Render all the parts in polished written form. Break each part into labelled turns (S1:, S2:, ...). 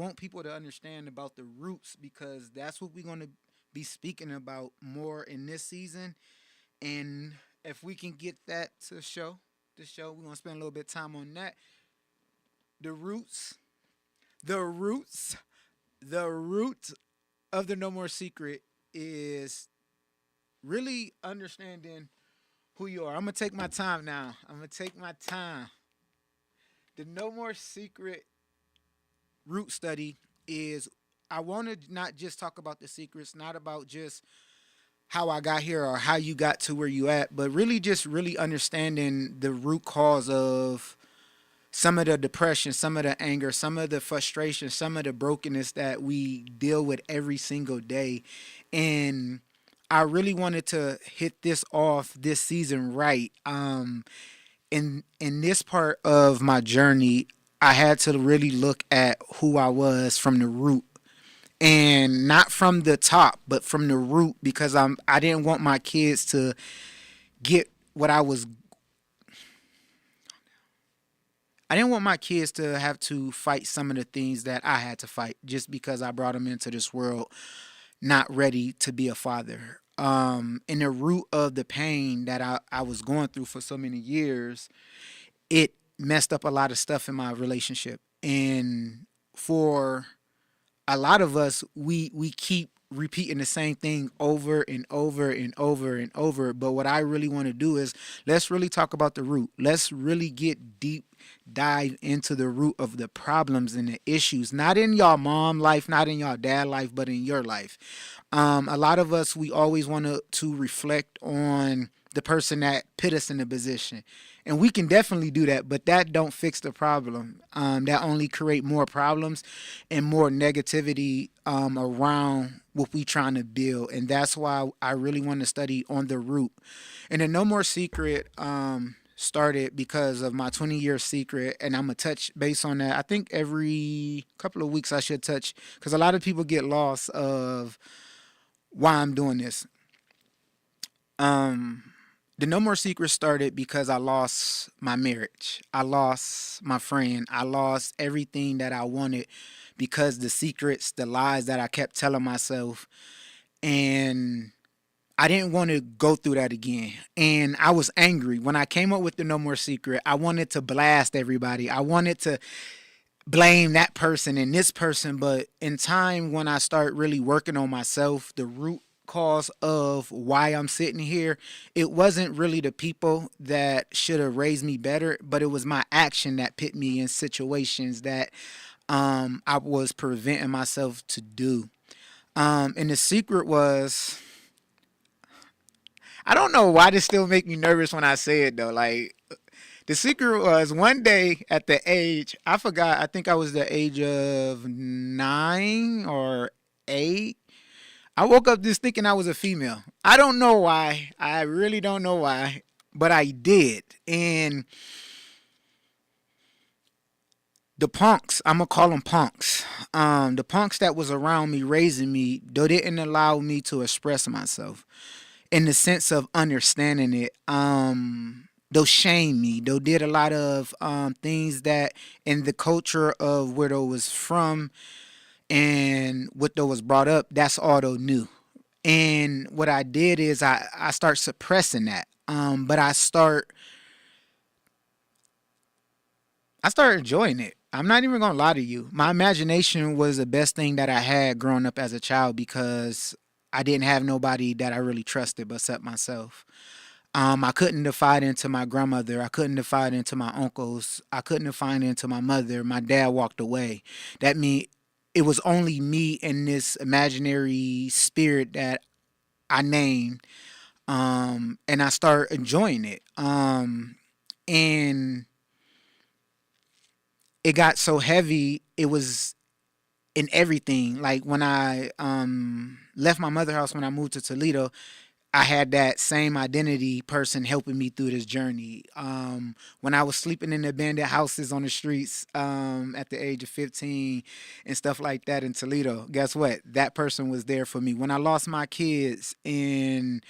S1: want people to understand about the roots because that's what we're going to be speaking about more in this season. And if we can get that to the show, we're going to spend a little bit of time on that. The roots, the roots, the root of the No More Secret is really understanding who you are. I'm going to take my time now. I'm going to take my time. The No More Secret root study is I want to not just talk about the secrets, not about just how I got here or how you got to where you at, but really just really understanding the root cause of some of the depression, some of the anger, some of the frustration, some of the brokenness that we deal with every single day. And I really wanted to hit this off this season right. In this part of my journey, I had to really look at who I was from the root and not from the top, but from the root because I didn't want my kids to get what I didn't want my kids to have to fight some of the things that I had to fight just because I brought them into this world not ready to be a father. In the root of the pain that I was going through for so many years, it messed up a lot of stuff in my relationship. And for a lot of us, we keep repeating the same thing over and over and over and over. But what I really want to do is let's really talk about the root. Let's really get deep dive into the root of the problems and the issues, not in y'all mom life, not in y'all dad life, but in your life. A lot of us, we always want to reflect on the person that put us in a position. And we can definitely do that, but that don't fix the problem. That only create more problems and more negativity around what we trying to build. And that's why I really want to study on the root. And the No More Secret started because of my 20-year secret. And I'm going to touch base on that. I think every couple of weeks I should touch because a lot of people get lost of why I'm doing this. The No More Secret started because I lost my marriage. I lost my friend. I lost everything that I wanted because the secrets, the lies that I kept telling myself. And I didn't want to go through that again. And I was angry. When I came up with the No More Secret, I wanted to blast everybody. I wanted to blame that person and this person. But in time, when I start really working on myself, the root cause of why I'm sitting here, it wasn't really the people that should have raised me better, but it was my action that put me in situations that I was preventing myself to do. And the secret was, I don't know why this still make me nervous when I say it though. Like the secret was one day at the age, I forgot, I think I was the age of 9 or 8. I woke up just thinking I was a female. I don't know why. I really don't know why, but I did. And the punks, I'm going to call them punks. The punks that was around me, raising me, they didn't allow me to express myself in the sense of understanding it. They'll shame me. They did a lot of things that in the culture of where they was from and what they was brought up, that's all they knew. And what I did is I start suppressing that. But I start enjoying it. I'm not even gonna lie to you. My imagination was the best thing that I had growing up as a child because I didn't have nobody that I really trusted but except myself. I couldn't confide into my grandmother. I couldn't confide into my uncles. I couldn't confide into my mother. My dad walked away. That means it was only me and this imaginary spirit that I named. And I started enjoying it. And it got so heavy, it was in everything. Like when I left my mother house when I moved to Toledo, I had that same identity person helping me through this journey. When I was sleeping in abandoned houses on the streets at the age of 15 and stuff like that in Toledo, guess what? That person was there for me. When I lost my kids and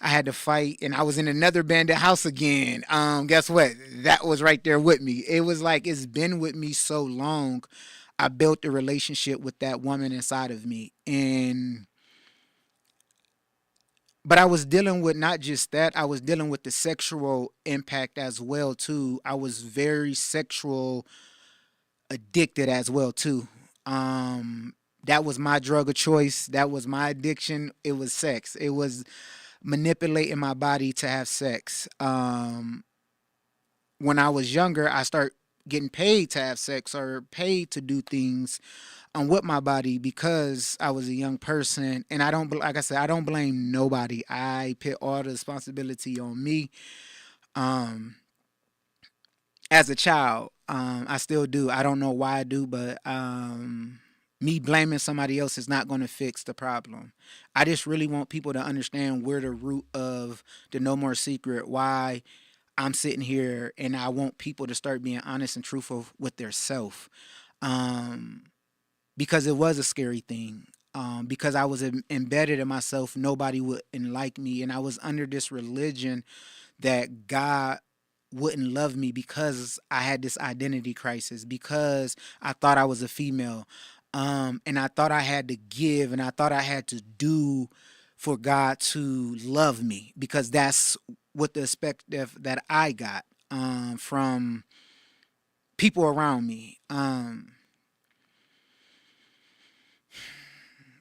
S1: I had to fight and I was in another abandoned house again, guess what? That was right there with me. It was like it's been with me so long. I built a relationship with that woman inside of me. And but I was dealing with not just that, I was dealing with the sexual impact as well too. I was very sexual addicted as well too. That was my drug of choice. That was my addiction. It was sex. It was manipulating my body to have sex. When I was younger, I start getting paid to have sex or paid to do things with my body because I was a young person. And I don't, like I said, I don't blame nobody. I put all the responsibility on me. Um, as a child, I still do. I don't know why I do, but me blaming somebody else is not going to fix the problem. I just really want people to understand where the root of the No More Secret, why I'm sitting here, and I want people to start being honest and truthful with their self. Um, because it was a scary thing. Because I was embedded in myself, nobody wouldn't like me, and I was under this religion that God wouldn't love me because I had this identity crisis, because I thought I was a female. And I thought I had to give and I thought I had to do for God to love me, because that's what the perspective that I got from people around me.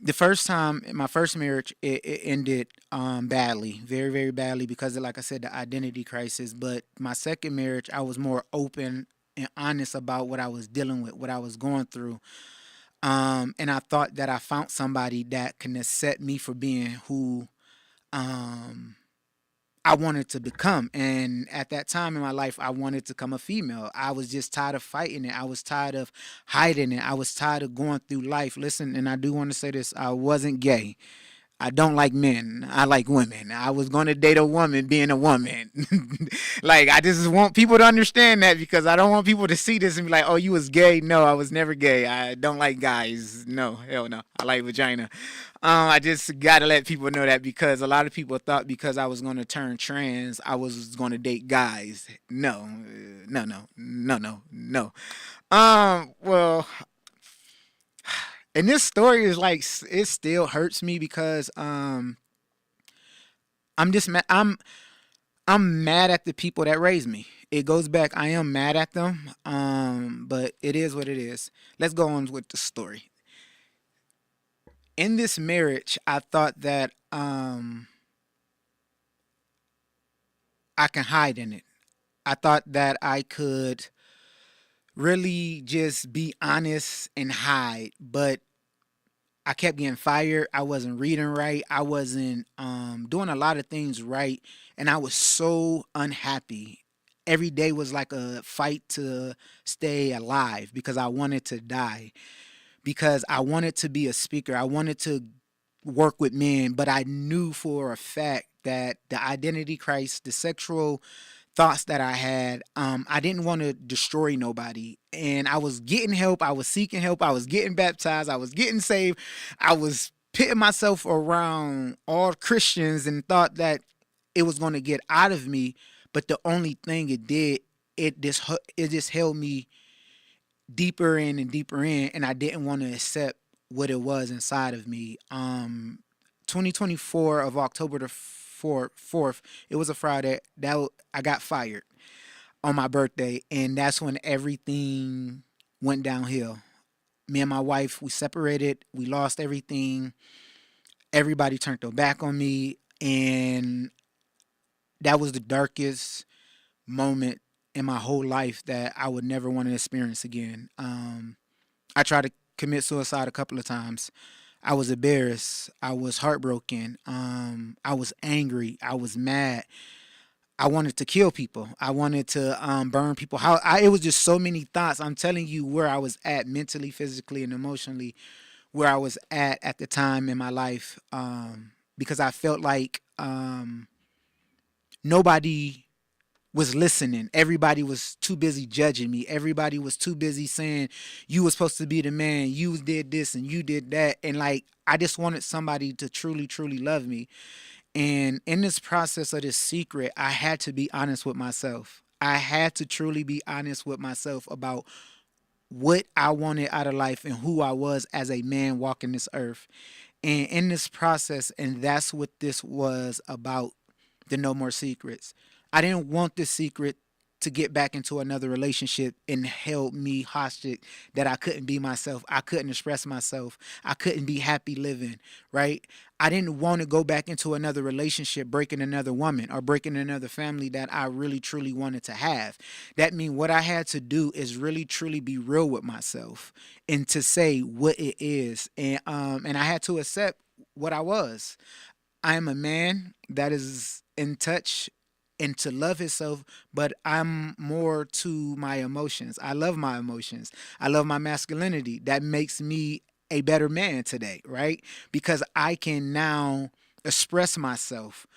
S1: The first time in my first marriage, it ended badly, very, very badly, because of, like I said, the identity crisis. But my second marriage, I was more open and honest about what I was dealing with, what I was going through. And I thought that I found somebody that can accept me for being who um, I wanted to become. And at that time in my life, I wanted to become a female. I was just tired of fighting it. I was tired of hiding it. I was tired of going through life. Listen, and I do want to say this, I wasn't gay. I don't like men. I like women. I was going to date a woman being a woman. Like, I just want people to understand that, because I don't want people to see this and be like, oh, you was gay. No, I was never gay. I don't like guys. No, hell no. I like vagina. I just got to let people know that, because a lot of people thought because I was going to turn trans, I was going to date guys. No, no, no, no, no, no. Well, and this story is like, it still hurts me because I'm just mad. I'm mad at the people that raised me. It goes back. I am mad at them. But it is what it is. Let's go on with the story. In this marriage, I thought that I can hide in it. I thought that I could really just be honest and hide, but I kept getting fired. I wasn't reading right. I wasn't doing a lot of things right. And I was so unhappy. Every day was like a fight to stay alive, because I wanted to die, because I wanted to be a speaker. I wanted to work with men, but I knew for a fact that the identity crisis, the sexual thoughts that I had, I didn't want to destroy nobody. And I was getting help. I was seeking help. I was getting baptized. I was getting saved. I was pitting myself around all Christians and thought that it was going to get out of me. But the only thing it did, it just held me deeper in and deeper in, and I didn't want to accept what it was inside of me. 2024 of October the 4th, it was a Friday. I got fired on my birthday, and that's when everything went downhill. Me and my wife, we separated. We lost everything. Everybody turned their back on me, and that was the darkest moment in my whole life that I would never want to experience again. I tried to commit suicide a couple of times. I was embarrassed. I was heartbroken. I was angry. I was mad. I wanted to kill people. I wanted to burn people. It was just so many thoughts. I'm telling you where I was at mentally, physically, and emotionally, where I was at the time in my life, because I felt like nobody was listening. Everybody was too busy judging me. Everybody was too busy saying you were supposed to be the man. You did this and you did that. And like, I just wanted somebody to truly, truly love me. And in this process of this secret, I had to be honest with myself. I had to truly be honest with myself about what I wanted out of life and who I was as a man walking this earth. And in this process, and that's what this was about, the No More Secrets. I didn't want this secret to get back into another relationship and held me hostage, that I couldn't be myself. I couldn't express myself. I couldn't be happy living, right? I didn't want to go back into another relationship, breaking another woman or breaking another family that I really truly wanted to have. That means what I had to do is really truly be real with myself and to say what it is. And I had to accept what I was. I am a man that is in touch and to love himself, but I'm more to my emotions. I love my emotions. I love my masculinity. That makes me a better man today, right? Because I can now express myself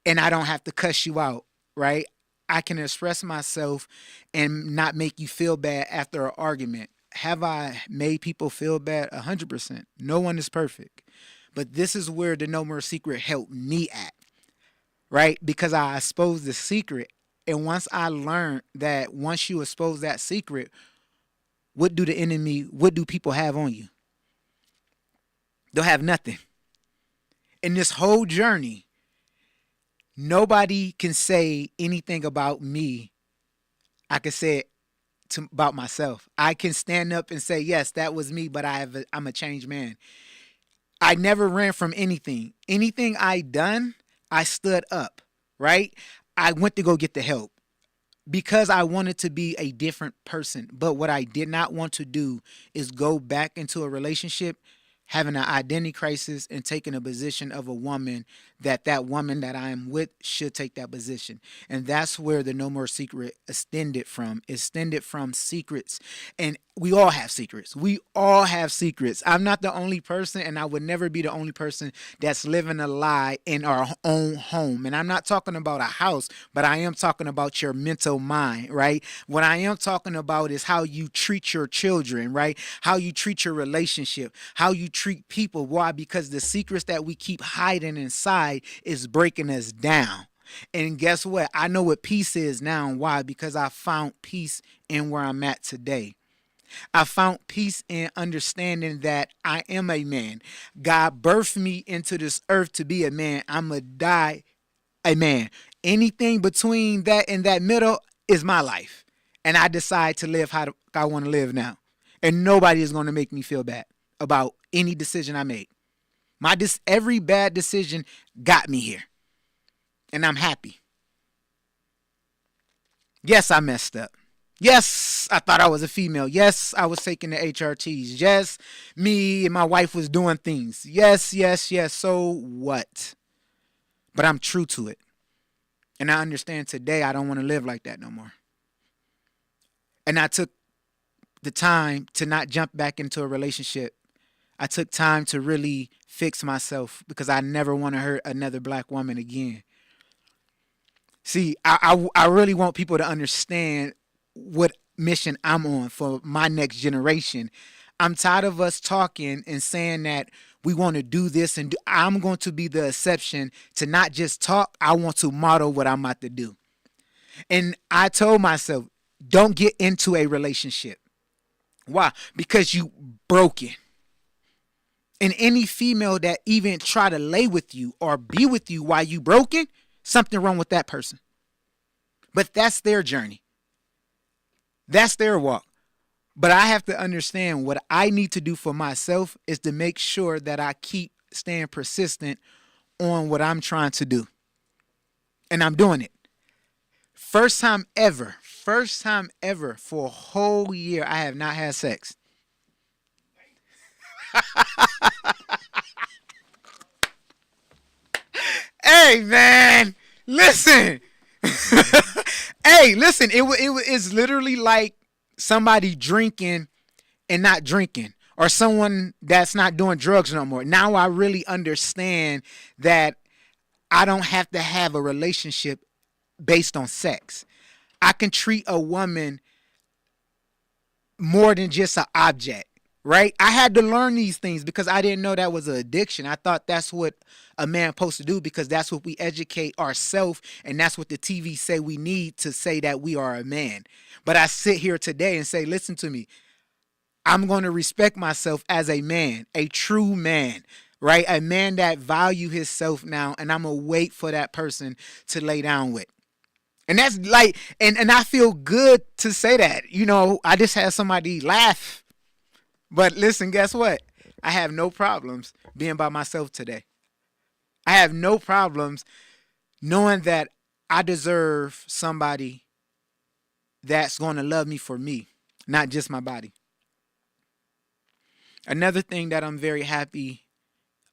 S1: and I don't have to cuss you out, right? I can express myself and not make you feel bad after an argument. Have I made people feel bad? 100%. No one is perfect. But this is where the No More Secret helped me at, right? Because I exposed the secret. And once I learned that once you expose that secret, what do people have on you? They'll have nothing. In this whole journey, nobody can say anything about me. I can say it about myself. I can stand up and say, yes, that was me, but I'm a changed man. I never ran from anything. Anything I done, I stood up, right? I went to go get the help because I wanted to be a different person. But what I did not want to do is go back into a relationship having an identity crisis and taking a position of a woman that woman that I am with should take that position. And that's where the No More Secret extended from. Extended from secrets. And we all have secrets. We all have secrets. I'm not the only person, and I would never be the only person that's living a lie in our own home. And I'm not talking about a house, but I am talking about your mental mind, right? What I am talking about is how you treat your children, right? How you treat your relationship, how you treat people. Why? Because the secrets that we keep hiding inside is breaking us down. And guess what? I know what peace is now. Why? Because I found peace in where I'm at today. I found peace in understanding that I am a man. God birthed me into this earth to be a man. I'm going to die a man. Anything between that and that middle is my life. And I decide to live how I want to live now. And nobody is going to make me feel bad about any decision I make. Every bad decision got me here. And I'm happy. Yes, I messed up. Yes, I thought I was a female. Yes, I was taking the HRTs. Yes, me and my wife was doing things. Yes, yes, yes. So what? But I'm true to it. And I understand today I don't want to live like that no more. And I took the time to not jump back into a relationship. I took time to really fix myself because I never want to hurt another black woman again. See, I really want people to understand what mission I'm on for my next generation. I'm tired of us talking and saying that we want to do this and do. I'm going to be the exception to not just talk. I want to model what I'm about to do. And I told myself, don't get into a relationship. Why? Because you broken. And any female that even try to lay with you or be with you while you broken, something wrong with that person. But that's their journey. That's their walk. But I have to understand what I need to do for myself is to make sure that I keep staying persistent on what I'm trying to do. And I'm doing it. First time ever for a whole year, I have not had sex. Hey, man, listen. Hey, listen, it's literally like somebody drinking and not drinking, or someone that's not doing drugs no more. Now I really understand that I don't have to have a relationship based on sex. I can treat a woman more than just an object, right? I had to learn these things because I didn't know that was an addiction. I thought that's what a man supposed to do because that's what we educate ourselves, and that's what the TV say we need to say that we are a man. But I sit here today and say, listen to me. I'm going to respect myself as a man, a true man, right? A man that value himself now, and I'm going to wait for that person to lay down with. And that's like, and I feel good to say that. I just had somebody laugh. But listen, guess what? I have no problems being by myself today. I have no problems knowing that I deserve somebody that's going to love me for me, not just my body. Another thing that I'm very happy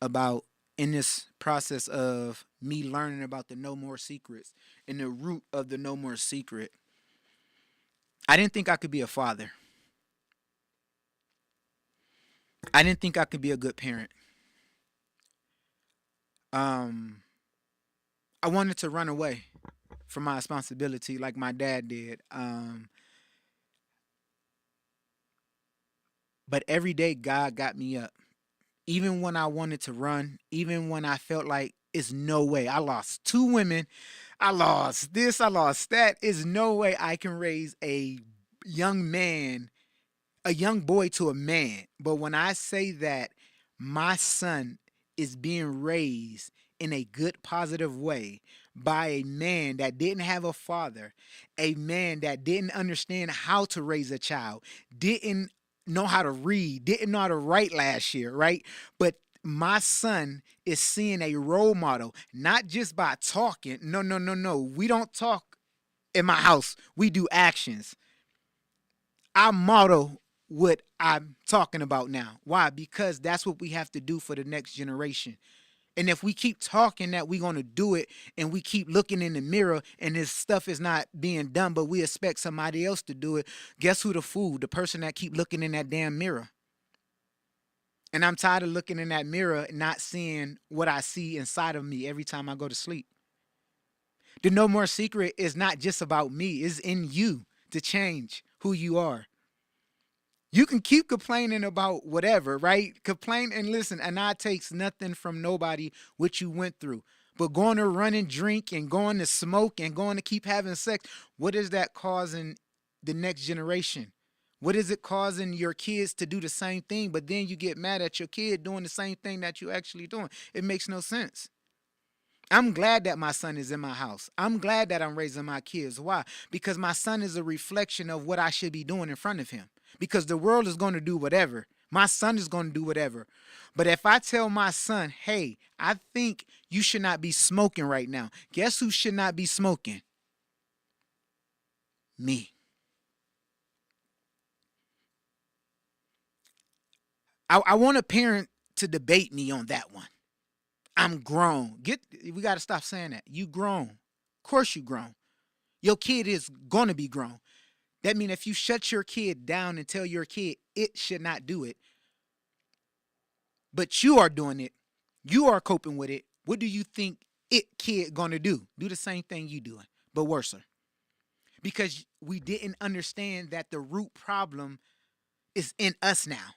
S1: about in this process of me learning about the no more secrets and the root of the no more secret, I didn't think I could be a father. I didn't think I could be a good parent. Um, I wanted to run away from my responsibility like my dad did. But every day God got me up. Even when I wanted to run, even when I felt like it's no way. I lost two women. I lost this, I lost that. Is no way I can raise a young man, a young boy to a man. But when I say that my son is being raised in a good, positive way by a man that didn't have a father, a man that didn't understand how to raise a child, didn't know how to read, didn't know how to write last year, right? But my son is seeing a role model, not just by talking. No, no, no, no. We don't talk in my house. We do actions. I model what I'm talking about now. Why? Because that's what we have to do for the next generation. And if we keep talking that we're going to do it and we keep looking in the mirror and this stuff is not being done, but we expect somebody else to do it, guess who the fool? The person that keep looking in that damn mirror. And I'm tired of looking in that mirror and not seeing what I see inside of me every time I go to sleep. The no more secret is not just about me. It's in you to change who you are. You can keep complaining about whatever, right? Complain and listen, and I takes nothing from nobody what you went through. But going to run and drink and going to smoke and going to keep having sex, what is that causing the next generation? What is it causing your kids to do the same thing, but then you get mad at your kid doing the same thing that you actually doing? It makes no sense. I'm glad that my son is in my house. I'm glad that I'm raising my kids. Why? Because my son is a reflection of what I should be doing in front of him. Because the world is going to do whatever. My son is going to do whatever. But if I tell my son, hey, I think you should not be smoking right now. Guess who should not be smoking? Me. I want a parent to debate me on that one. I'm grown. We got to stop saying that. You grown. Of course you grown. Your kid is going to be grown. That means if you shut your kid down and tell your kid it should not do it, but you are doing it, you are coping with it, what do you think it kid going to do? Do the same thing you doing, but worse. Because we didn't understand that the root problem is in us now.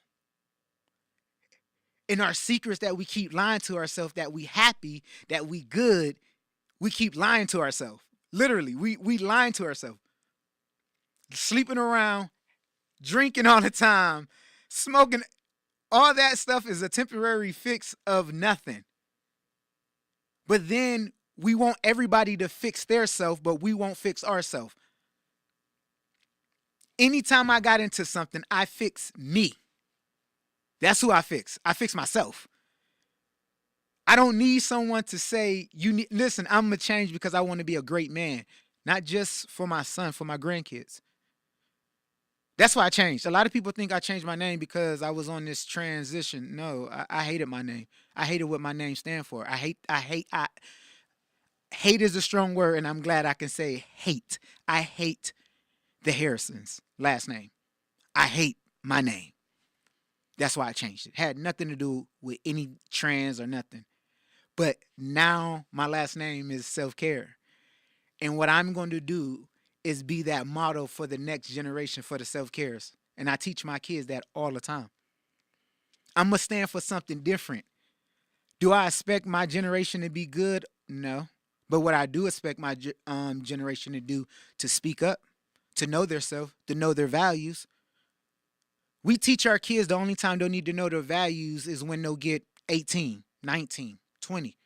S1: In our secrets that we keep lying to ourselves that we happy, that we good, we keep lying to ourselves. Literally, we lying to ourselves. Sleeping around, drinking all the time, smoking, all that stuff is a temporary fix of nothing. But then we want everybody to fix their self, but we won't fix ourselves. Anytime I got into something, I fix me. That's who I fix. I fix myself. I don't need someone to say, listen, I'm going to change because I want to be a great man. Not just for my son, for my grandkids. That's why I changed. A lot of people think I changed my name because I was on this transition. No, I hated my name. I hated what my name stand for. Hate is a strong word, and I'm glad I can say hate. I hate the Harrisons' last name. I hate my name. That's why I changed it. Had nothing to do with any trans or nothing. But now my last name is self-care. And what I'm going to do is be that model for the next generation for the self-cares. And I teach my kids that all the time. I'm going to stand for something different. Do I expect my generation to be good? No. But what I do expect my generation to do, to speak up, to know their self, to know their values. We teach our kids the only time they'll need to know their values is when they'll get 18, 19, 20.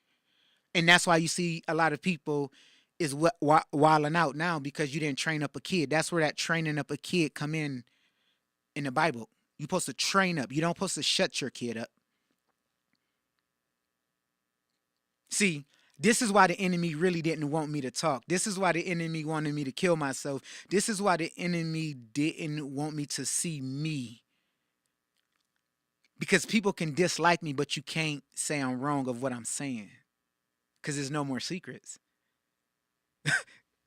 S1: And that's why you see a lot of people is wilding out now because you didn't train up a kid. That's where that training up a kid come in the Bible. You're supposed to train up. You don't supposed to shut your kid up. See, this is why the enemy really didn't want me to talk. This is why the enemy wanted me to kill myself. This is why the enemy didn't want me to see me. Because people can dislike me, but you can't say I'm wrong of what I'm saying. Because there's no more secrets.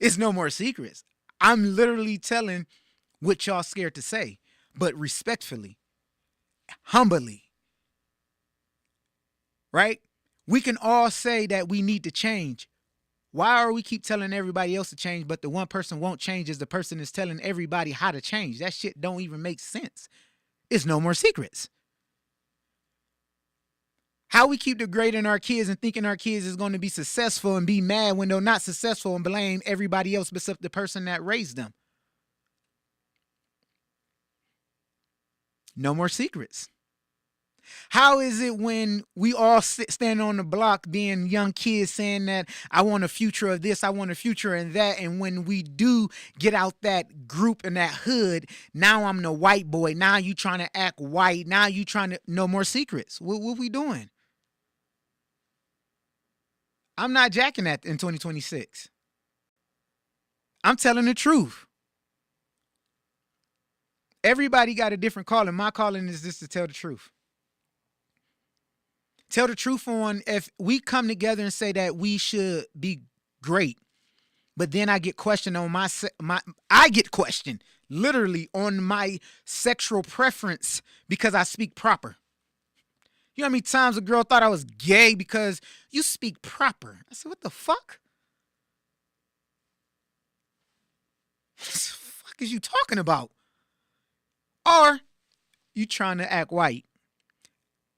S1: It's no more secrets. I'm literally telling what y'all scared to say, but respectfully, humbly. Right? We can all say that we need to change. Why are we keep telling everybody else to change, but the one person won't change is the person that's telling everybody how to change? That shit don't even make sense. It's no more secrets. How we keep degrading our kids and thinking our kids is going to be successful and be mad when they're not successful and blame everybody else except the person that raised them. No more secrets. How is it when we all stand on the block being young kids saying that I want a future of this, I want a future in that, and when we do get out that group and that hood, now I'm the white boy, now you trying to act white, now you trying to, no more secrets. What we doing? I'm not jacking that in 2026. I'm telling the truth. Everybody got a different calling. My calling is just to tell the truth. Tell the truth on if we come together and say that we should be great, but then I get questioned on I get questioned literally on my sexual preference because I speak proper. You know how many times a girl thought I was gay because you speak proper? I said, what the fuck? What the fuck is you talking about? Or you trying to act white.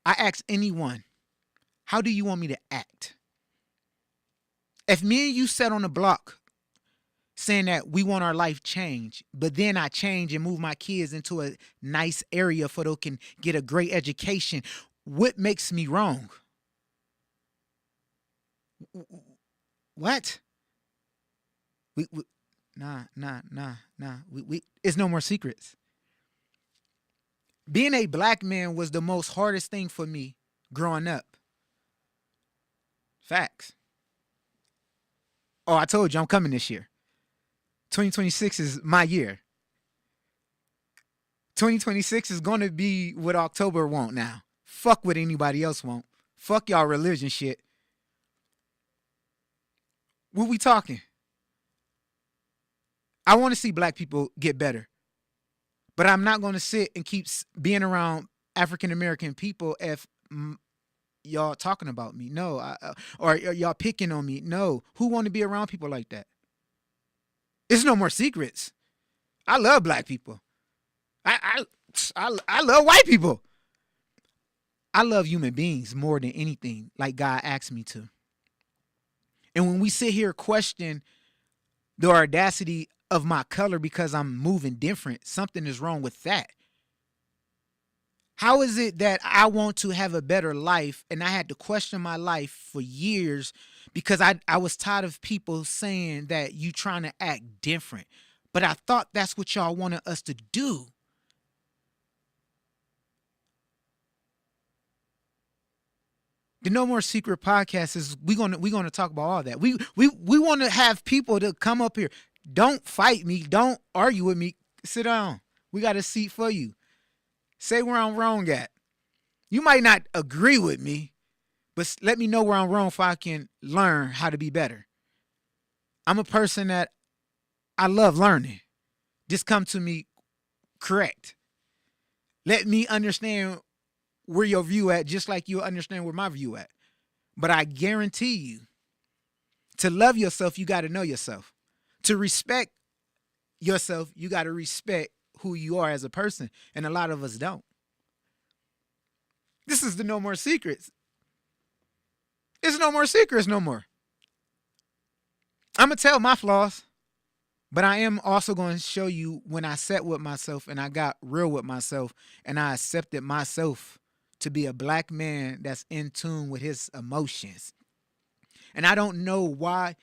S1: I ask anyone, how do you want me to act? If me and you sat on the block saying that we want our life changed, but then I change and move my kids into a nice area so they can get a great education, what makes me wrong? What? Nah. It's no more secrets. Being a black man was the most hardest thing for me growing up. Facts. Oh, I told you I'm coming this year. 2026 is my year. 2026 is going to be what October want now. Fuck what anybody else want. Fuck y'all religion shit. What we talking? I want to see black people get better. But I'm not going to sit and keep being around African American people if y'all talking about me. No. Or y'all picking on me. No. Who want to be around people like that? It's no more secrets. I love black people. I love white people. I love human beings more than anything, like God asked me to. And when we sit here question the audacity of my color because I'm moving different, something is wrong with that. How is it that I want to have a better life and I had to question my life for years because I was tired of people saying that you trying to act different. But I thought that's what y'all wanted us to do. The No More Secret podcast is we're gonna talk about all that. We want to have people to come up here. Don't fight me. Don't argue with me. Sit down. We got a seat for you. Say where I'm wrong at. You might not agree with me, but let me know where I'm wrong so I can learn how to be better. I'm a person that I love learning. Just come to me correct. Let me understand where your view at, just like you'll understand where my view at. But I guarantee you, to love yourself, you got to know yourself. To respect yourself, you got to respect who you are as a person. And a lot of us don't. This is the No More Secrets. It's no more secrets no more. I'm going to tell my flaws, But I am also going to show you when I sat with myself and I got real with myself and I accepted myself to be a black man that's in tune with his emotions. And I don't know why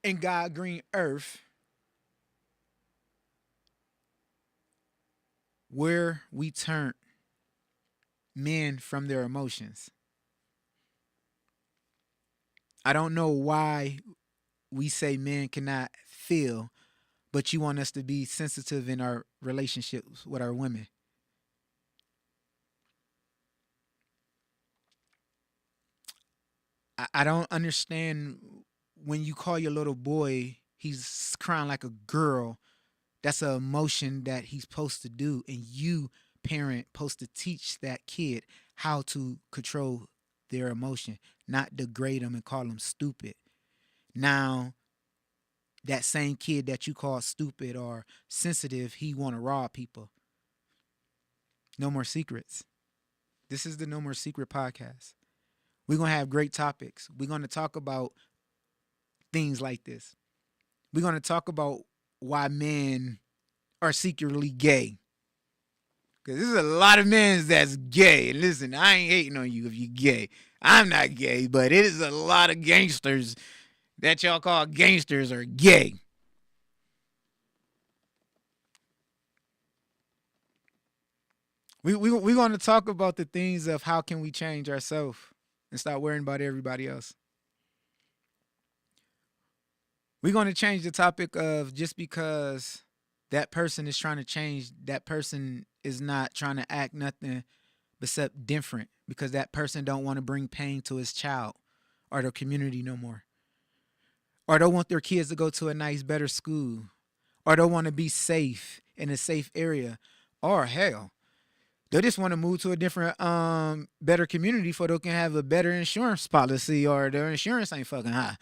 S1: in God green earth where we turn men from their emotions. I don't know why we say men cannot feel, but you want us to be sensitive in our relationships with our women. I don't understand when you call your little boy, he's crying like a girl. That's an emotion that he's supposed to do, and you, parent, supposed to teach that kid how to control their emotion, not degrade them and call them stupid. Now, that same kid that you call stupid or sensitive, he want to rob people. No more secrets. This is the No More Secret podcast. We're going to have great topics. We're going to talk about things like this. We're going to talk about why men are secretly gay. Because there's a lot of men that's gay. And listen, I ain't hating on you if you're gay. I'm not gay, but it is a lot of gangsters that y'all call gangsters are gay. We're going to talk about the things of how can we change ourselves and stop worrying about everybody else. We're going to change the topic of just because that person is trying to change, that person is not trying to act nothing except different because that person don't want to bring pain to his child or their community no more. Or don't want their kids to go to a nice, better school. Or don't want to be safe in a safe area. Or hell, they just want to move to a different, better community so they can have a better insurance policy or their insurance ain't fucking high.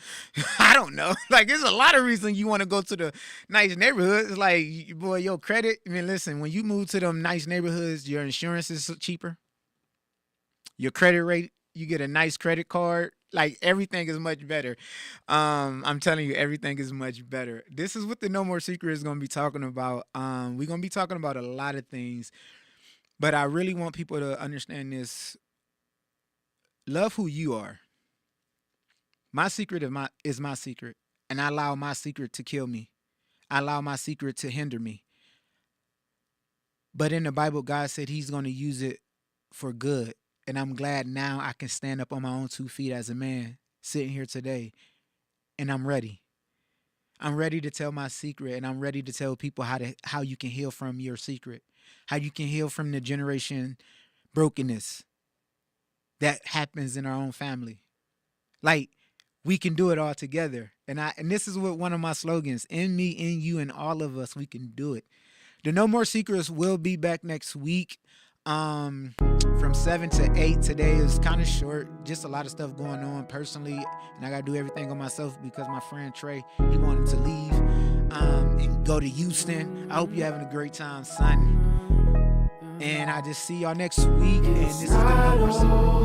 S1: I don't know. Like, there's a lot of reasons you want to go to the nice neighborhoods. Like, boy, your credit. I mean, listen, when you move to them nice neighborhoods, your insurance is cheaper. Your credit rate, you get a nice credit card. Like, everything is much better. I'm telling you, everything is much better. This is what the No More Secret is going to be talking about. We're going to be talking about a lot of things. But I really want people to understand this. Love who you are. My secret is my secret. And I allow my secret to kill me. I allow my secret to hinder me. But in the Bible, God said he's going to use it for good. And I'm glad now I can stand up on my own 2 feet as a man sitting here today. And I'm ready. I'm ready to tell my secret. And I'm ready to tell people how you can heal from your secret. How you can heal from the generation brokenness that happens in our own family. Like, we can do it all together. And this is what one of my slogans, in me, in you, and all of us, we can do it. The No More Secrets will be back next week. From 7 to 8. Today is kind of short. Just a lot of stuff going on personally. And I got to do everything on myself because my friend Trey, he wanted to leave and go to Houston. I hope you're having a great time, son. And I just see y'all next week. And this is the No More Secret.